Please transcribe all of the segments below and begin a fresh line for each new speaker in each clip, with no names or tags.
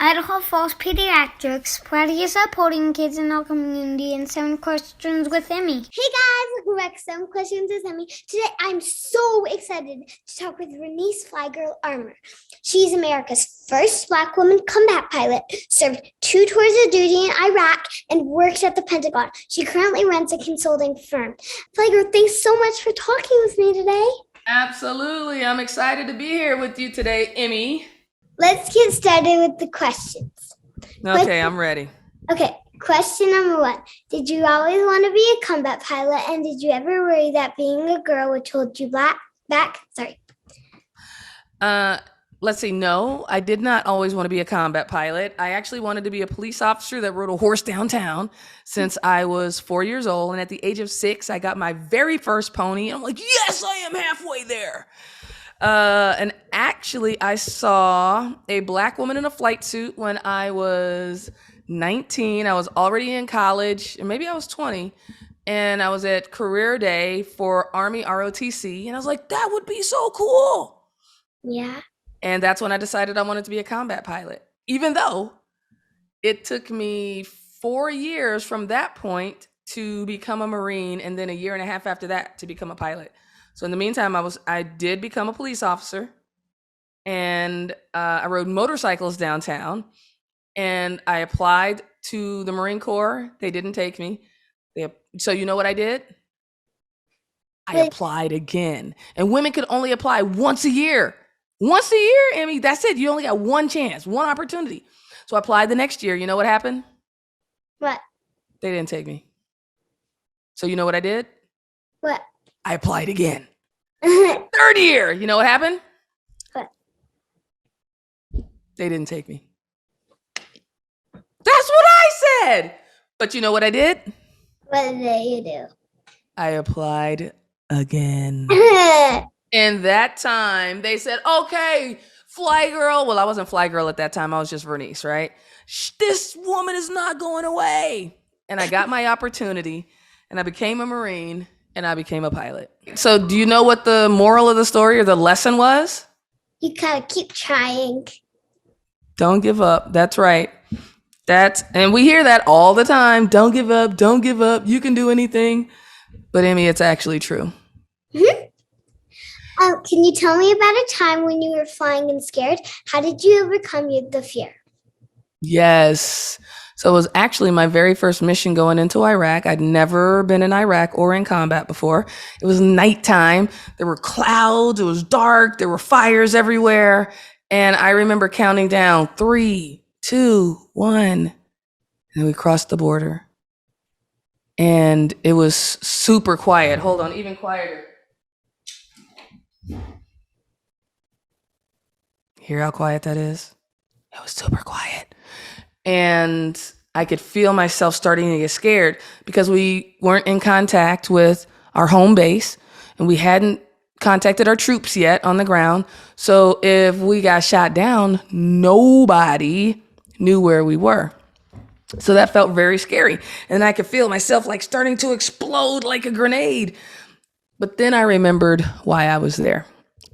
Idaho Falls Pediatrics, proudly supporting kids in our community, and 7 questions with Emmy.
Hey guys, welcome back to 7 questions with Emmy. Today I'm so excited to talk with Vernice FlyGirl Armour. She's America's first Black woman combat pilot, served 2 tours of duty in Iraq, and works at the Pentagon. She currently runs a consulting firm. FlyGirl, thanks so much for talking with me today.
Absolutely. I'm excited to be here with you today, Emmy.
Let's get started with the questions.
Okay, I'm ready.
Okay, question number 1. Did you always want to be a combat pilot, and did you ever worry that being a girl would hold you back?
Let's see. No, I did not always want to be a combat pilot. I actually wanted to be a police officer that rode a horse downtown since I was 4 years old. And at the age of 6, I got my very first pony. And I'm like, yes, I am halfway there. And actually, I saw a Black woman in a flight suit when I was 19. I was already in college, and maybe I was 20. And I was at career day for Army ROTC. And I was like, that would be so cool.
Yeah.
And that's when I decided I wanted to be a combat pilot, even though it took me 4 years from that point to become a Marine, and then a year and a half after that to become a pilot. So in the meantime, I did become a police officer, and I rode motorcycles downtown, and I applied to the Marine Corps. They didn't take me. So you know what I did? I applied again. And women could only apply once a year. Once a year, Emmy, that's it. You only got one chance, one opportunity. So I applied the next year. You know what happened?
What?
They didn't take me. So you know what I did?
What?
I applied again. 3rd year. You know what happened?
What?
They didn't take me. That's what I said. But you know what I did?
What did you do?
I applied again. And that time they said, okay, FlyGirl. Well, I wasn't FlyGirl at that time. I was just Vernice, right? This woman is not going away. And I got my opportunity, and I became a Marine, and I became a pilot. So do you know what the moral of the story or the lesson was?
You gotta keep trying.
Don't give up. That's right. And we hear that all the time. Don't give up. Don't give up. You can do anything. But Emmy, it's actually true.
Mm-hmm. Can you tell me about a time when you were flying and scared? How did you overcome the fear?
Yes. So it was actually my very first mission going into Iraq. I'd never been in Iraq or in combat before. It was nighttime. There were clouds. It was dark. There were fires everywhere. And I remember counting down 3, 2, 1. And we crossed the border. And it was super quiet. Hold on, even quieter. Hear how quiet that is? It was super quiet. And I could feel myself starting to get scared because we weren't in contact with our home base, and we hadn't contacted our troops yet on the ground. So if we got shot down, nobody knew where we were. So that felt very scary. And I could feel myself like starting to explode like a grenade. But then I remembered why I was there.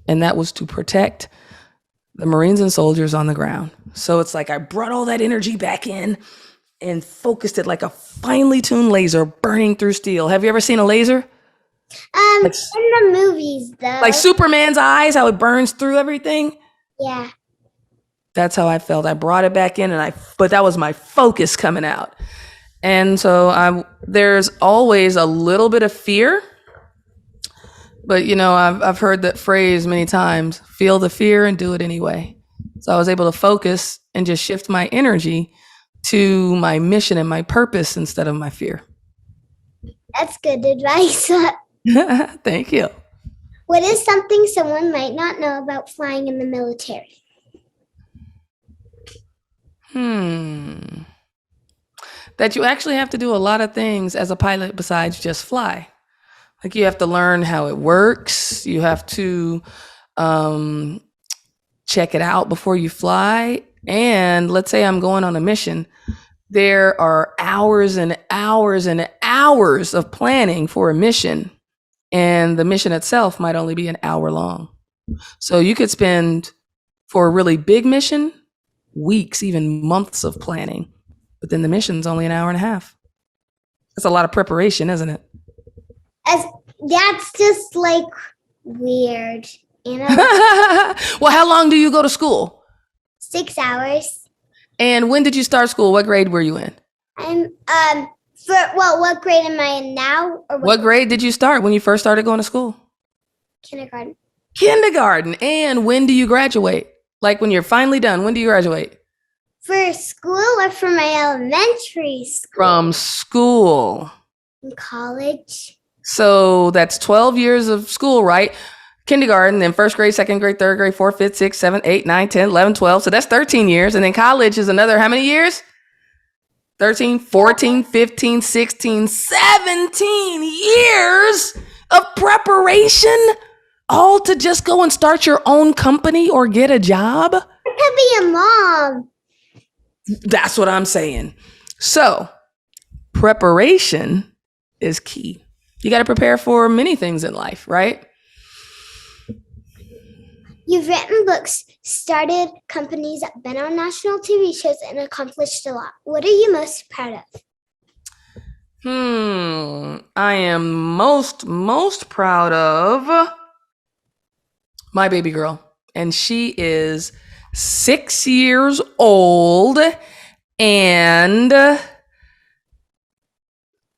And that was to protect the Marines and soldiers on the ground. So it's like I brought all that energy back in and focused it like a finely tuned laser burning through steel. Have you ever seen a laser?
In the movies, though.
Like Superman's eyes, how it burns through everything?
Yeah.
That's how I felt. I brought it back in, but that was my focus coming out. And so there's always a little bit of fear. But, you know, I've heard that phrase many times, feel the fear and do it anyway. So I was able to focus and just shift my energy to my mission and my purpose instead of my fear.
That's good advice.
Thank you.
What is something someone might not know about flying in the military?
That you actually have to do a lot of things as a pilot besides just fly. Like you have to learn how it works. You have to check it out before you fly. And let's say I'm going on a mission. There are hours and hours and hours of planning for a mission. And the mission itself might only be an hour long. So you could spend, for a really big mission, weeks, even months of planning. But then the mission's only an hour and a half. That's a lot of preparation, isn't it?
That's just like weird, you know?
Well, how long do you go to school?
6 hours.
And when did you start school? What grade were you in?
What grade am I in now? Or
What grade did you start when you first started going to school?
Kindergarten.
Kindergarten. And when do you graduate? Like when you're finally done, when do you graduate?
For school or for my elementary school?
From school.
In college.
So that's 12 years of school, right? Kindergarten, then first grade, second grade, third grade, fourth, fifth, sixth, seventh, eighth, ninth, 10, 11, 12. So that's 13 years. And then college is another how many years? 13, 14, 15, 16, 17 years of preparation, all to just go and start your own company or get a job?
I could be a mom.
That's what I'm saying. So preparation is key. You got to prepare for many things in life, right?
You've written books, started companies, been on national TV shows, and accomplished a lot. What are you most proud of?
I am most proud of my baby girl. And she is 6 years old. And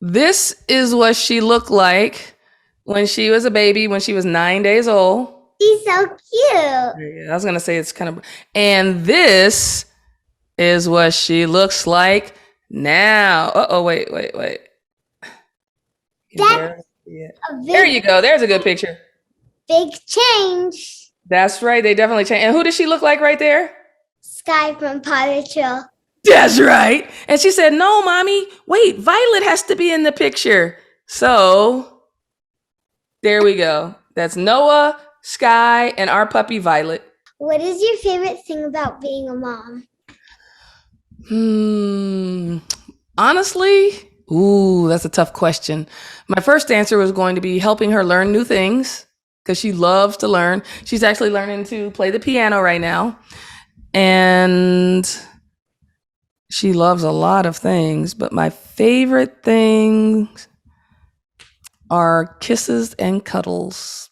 this is what she looked like when she was a baby, when she was 9 days old.
She's so cute.
Yeah, I was going to say it's kind of... And this is what she looks like now. Uh-oh, wait.
That's
There you go. There's a good picture.
Big change.
That's right. They definitely changed. And who does she look like right there?
Sky from Paw Patrol.
That's right. And she said, no, mommy, wait, Violet has to be in the picture. So there we go. That's Noah, Sky, and our puppy Violet.
What is your favorite thing about being a mom?
Honestly, that's a tough question. My first answer was going to be helping her learn new things because she loves to learn. She's actually learning to play the piano right now. And she loves a lot of things, but my favorite things are kisses and cuddles.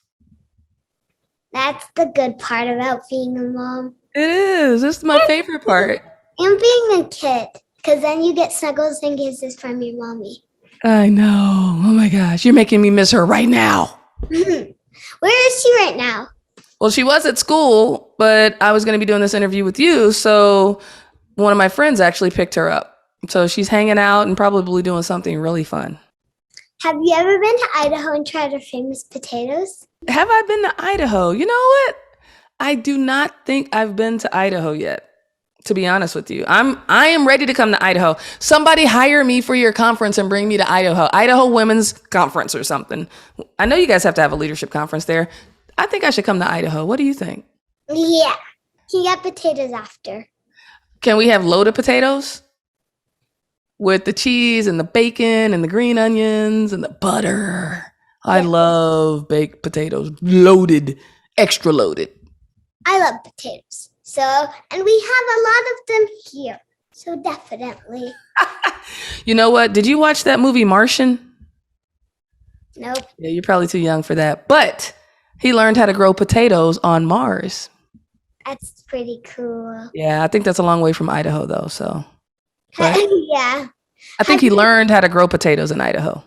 That's the good part about being a mom.
It is. It's my favorite part.
And being a kid, because then you get snuggles and kisses from your mommy.
I know. Oh my gosh. You're making me miss her right now.
Where is she right now?
Well, she was at school, but I was going to be doing this interview with you. So one of my friends actually picked her up. So she's hanging out and probably doing something really fun.
Have you ever been to Idaho and tried her famous potatoes?
Have I been to Idaho? You know what? I do not think I've been to Idaho yet, to be honest with you. I am ready to come to Idaho. Somebody hire me for your conference and bring me to Idaho Women's Conference or something. I know you guys have to have a leadership conference there. I think I should come to Idaho. What do you think?
Yeah. You got potatoes after.
Can we have loaded potatoes? With the cheese and the bacon and the green onions and the butter. I love baked potatoes. Loaded, extra loaded.
I love potatoes. And we have a lot of them here. So definitely.
You know what? Did you watch that movie Martian?
Nope.
Yeah, you're probably too young for that. But he learned how to grow potatoes on Mars.
That's pretty cool.
Yeah, I think that's a long way from Idaho though, so. But
yeah.
I think he learned how to grow potatoes in Idaho.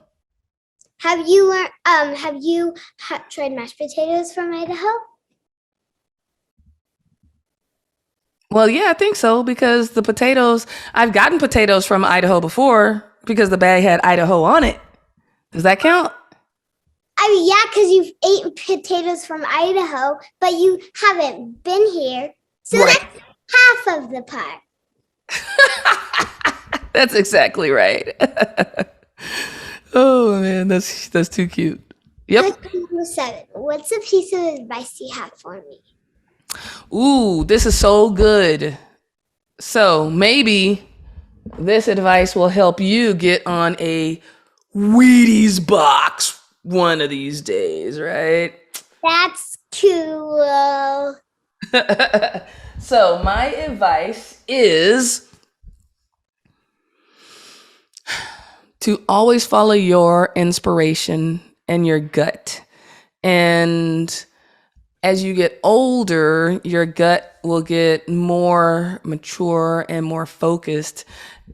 Have you tried mashed potatoes from Idaho?
Well, yeah, I think so because the potatoes, I've gotten potatoes from Idaho before because the bag had Idaho on it. Does that count?
Yeah, because you've eaten potatoes from Idaho, but you haven't been here. So
right.
That's half of the part.
That's exactly right. Oh man, that's too cute. Yep.
Question number 7. What's a piece of advice you have for me?
Ooh, this is so good. So maybe this advice will help you get on a Wheaties box one of these days, right?
That's cool.
So my advice is to always follow your inspiration and your gut. And as you get older, your gut will get more mature and more focused.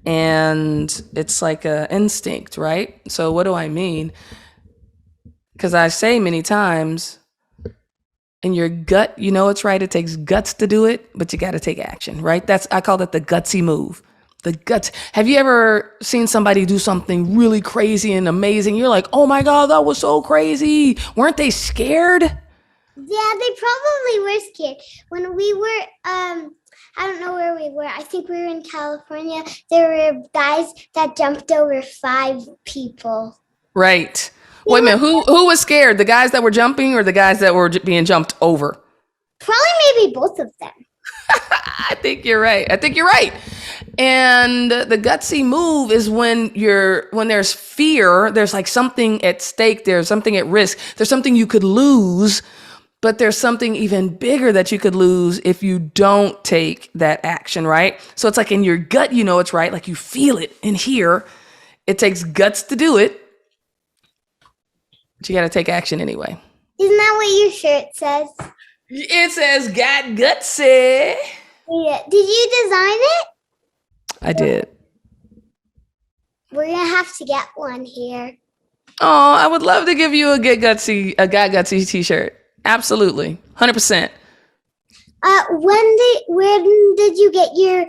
And it's like an instinct, right? So what do I mean? Because I say many times, in your gut, you know it's right. It takes guts to do it, but you got to take action, right? I call it the gutsy move. The guts. Have you ever seen somebody do something really crazy and amazing? You're like, oh my God, that was so crazy. Weren't they scared?
Yeah, they probably were scared. When we were, I don't know where we were. I think we were in California. There were guys that jumped over 5 people.
Right. Wait a minute. Who was scared? The guys that were jumping or the guys that were being jumped over?
Probably maybe both of them.
I think you're right. And the gutsy move is when there's fear, there's like something at stake, there's something at risk, there's something you could lose, but there's something even bigger that you could lose if you don't take that action, right? So it's like in your gut, you know it's right, like you feel it in here. It takes guts to do it, but you got to take action anyway.
Isn't that what your shirt says?
It says got gutsy.
Yeah. Did you design it?
I did.
We're going to have to get one here.
Oh, I would love to give you a Got Gutsy t-shirt. Absolutely. 100%.
When did you get your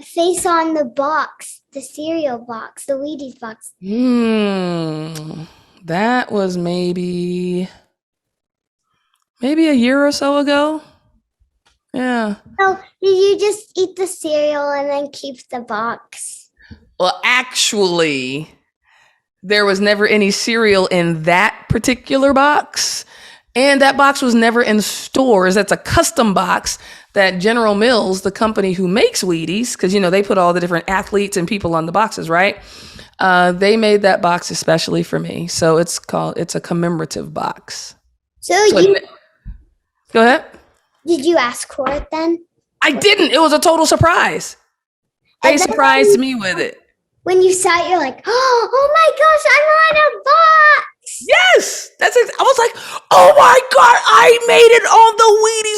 face on the box, the cereal box, the Wheaties box?
That was maybe a year or so ago. Yeah.
So did you just eat the cereal and then keep the box?
Well, actually, there was never any cereal in that particular box. And that box was never in stores. That's a custom box that General Mills, the company who makes Wheaties, because, you know, they put all the different athletes and people on the boxes, right? They made that box especially for me. So it's a commemorative box. Go ahead.
Did you ask for it then?
I didn't. It was a total surprise. They surprised me with it.
When you saw it, you're like, oh my gosh, I want a box.
Yes. I was like, oh my God, I made it on the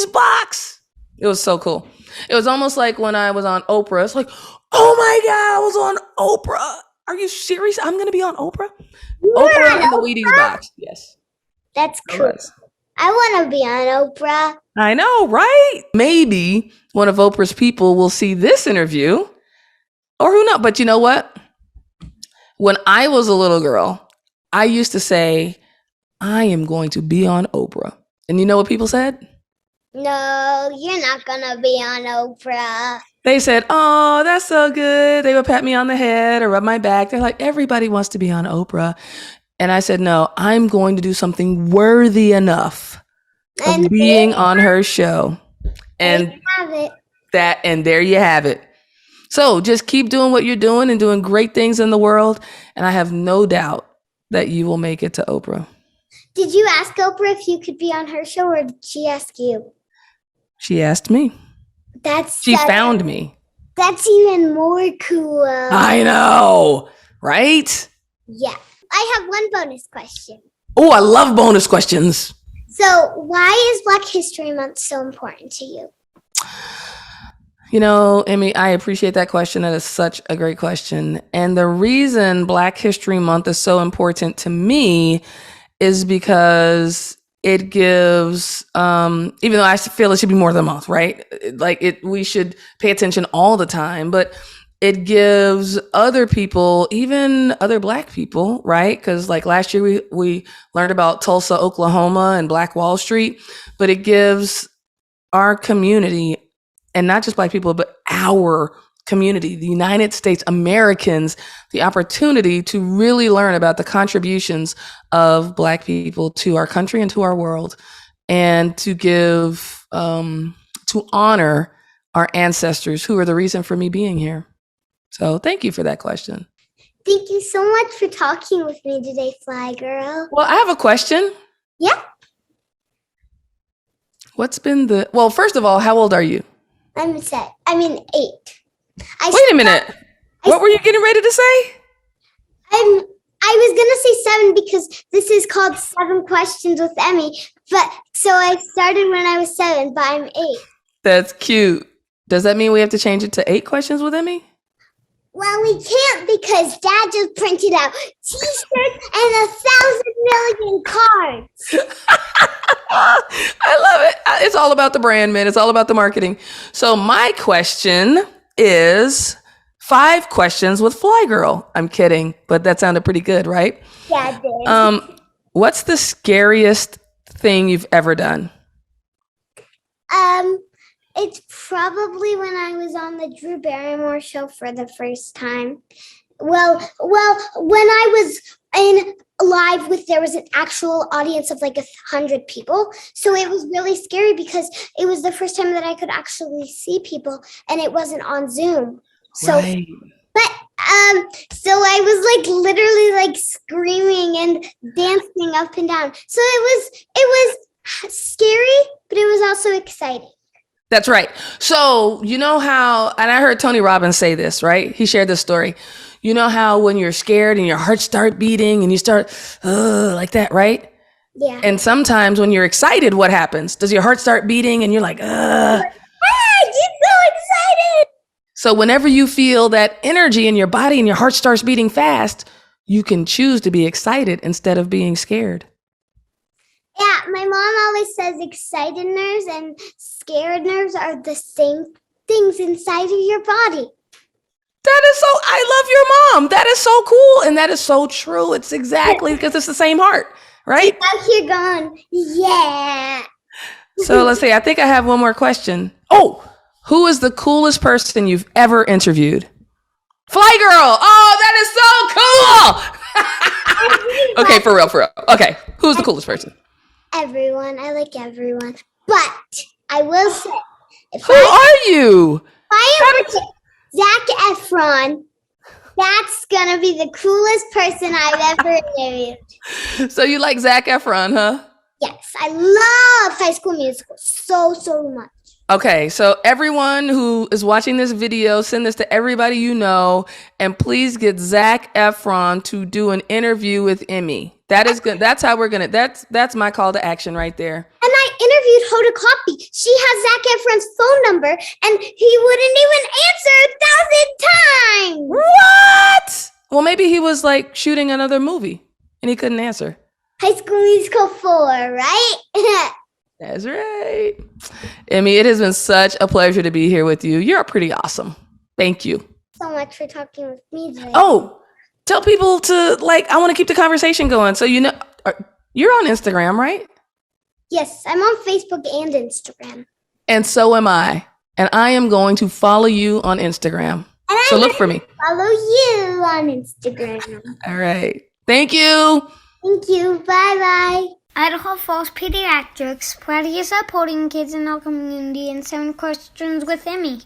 Wheaties box. It was so cool. It was almost like when I was on Oprah. It's like, oh my God, I was on Oprah. Are you serious? I'm going to be on Oprah? Oprah in the Wheaties box. Yes.
That's cool. I want to be on Oprah.
I know, right? Maybe one of Oprah's people will see this interview, or who knows? But you know what? When I was a little girl, I used to say, I am going to be on Oprah. And you know what people said?
No, you're not going to be on Oprah.
They said, oh, that's so good. They would pat me on the head or rub my back. They're like, everybody wants to be on Oprah. And I said, no, I'm going to do something worthy enough of being on her show. And there you have it. So just keep doing what you're doing and doing great things in the world. And I have no doubt that you will make it to Oprah.
Did you ask Oprah if you could be on her show, or did she ask you?
She asked me. She found me.
That's even more cool.
I know, right?
Yeah. I have one bonus question.
Oh, I love bonus questions.
So why is Black History Month so important to you?
You know, Emmy, I appreciate that question. That is such a great question. And the reason Black History Month is so important to me is because it gives, even though I feel it should be more than a month, right? We should pay attention all the time, but it gives other people, even other Black people, right? Because like last year we learned about Tulsa, Oklahoma and Black Wall Street, but it gives our community, and not just Black people, but our community, the United States Americans, the opportunity to really learn about the contributions of Black people to our country and to our world, and to give, to honor our ancestors who are the reason for me being here. So thank you for that question.
Thank you so much for talking with me today, Fly Girl.
Well, I have a question.
Yeah.
First of all, how old are you?
I'm set. I mean 8.
Wait a minute. What were you getting ready to say?
I was gonna say 7 because this is called 7 Questions with Emmy. But so I started when I was 7, but I'm 8.
That's cute. Does that mean we have to change it to 8 questions with Emmy?
Well, we can't because Dad just printed out T-shirts and 1,000 million cards.
I love it. It's all about the brand, man. It's all about the marketing. So my question is 5 questions with FlyGirl. I'm kidding, but that sounded pretty good, right?
Yeah, it did.
What's the scariest thing you've ever done?
It's probably when I was on the Drew Barrymore show for the first time. Well, when I was in live with, there was an actual audience of like 100 people. So it was really scary because it was the first time that I could actually see people and it wasn't on Zoom. So,
Right.
but, so I was like literally like screaming and dancing up and down. So it was scary, but it was also exciting.
That's right. So you know how, and I heard Tony Robbins say this, right? He shared this story. You know how when you're scared and your heart starts beating and you start like that, right?
Yeah.
And sometimes when you're excited, what happens? Does your heart start beating and you're like,
I'm so excited.
So whenever you feel that energy in your body and your heart starts beating fast, you can choose to be excited instead of being scared.
Yeah, my mom always says excited nerves and scared nerves are the same things inside of your body.
That is so, I love your mom. That is so cool. And that is so true. It's exactly because it's the same heart, right?
Out here going, yeah.
So let's see. I think I have one more question. Oh, who is the coolest person you've ever interviewed? FlyGirl. Oh, that is so cool. Okay, for real. Okay, who's the coolest person?
Everyone. I like everyone. But I will say,
Who are you?
If I ever get Zac Efron, that's going to be the coolest person I've ever interviewed.
So you like Zac Efron, huh?
Yes, I love High School Musical so much.
Okay, so everyone who is watching this video, send this to everybody you know, and please get Zac Efron to do an interview with Emmy. That is good. That's how we're gonna. That's my call to action right there.
And I interviewed Hoda Kotb. She has Zac Efron's phone number, and he wouldn't even answer 1,000 times.
What? Well, maybe he was like shooting another movie and he couldn't answer.
High School Musical 4, right?
That's right. Emmy, it has been such a pleasure to be here with you. You're pretty awesome. Thank you
so much for talking with me today.
Oh, tell people to I want to keep the conversation going. So, you know, you're on Instagram, right?
Yes, I'm on Facebook and Instagram.
And so am I. And I am going to follow you on Instagram. So look for me.
Follow you on Instagram.
All right. Thank you.
Thank you. Bye-bye.
Idaho Falls Pediatrics, proudly supporting kids in our community, and 7 questions with Emmy.